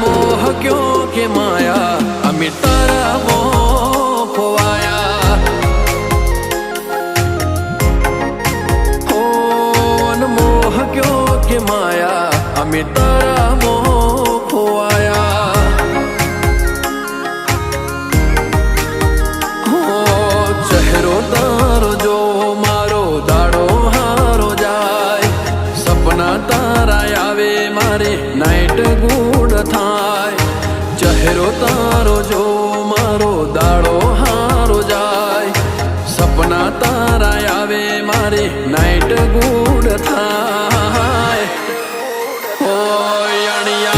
मोह क्यों के माया अमी तारा मोह खोवाया मोह क्यों के माया अमी तारा मोह खोवाया चेहरो तारो जो मारो दाड़ो हारो जाए सपना तारा आवे मारे नाइट गुड थाय चेहरो तारो जो मारो दाड़ो हारो जाए सपना तारा आवे मारे नाइट गुड थाय ओ यानिया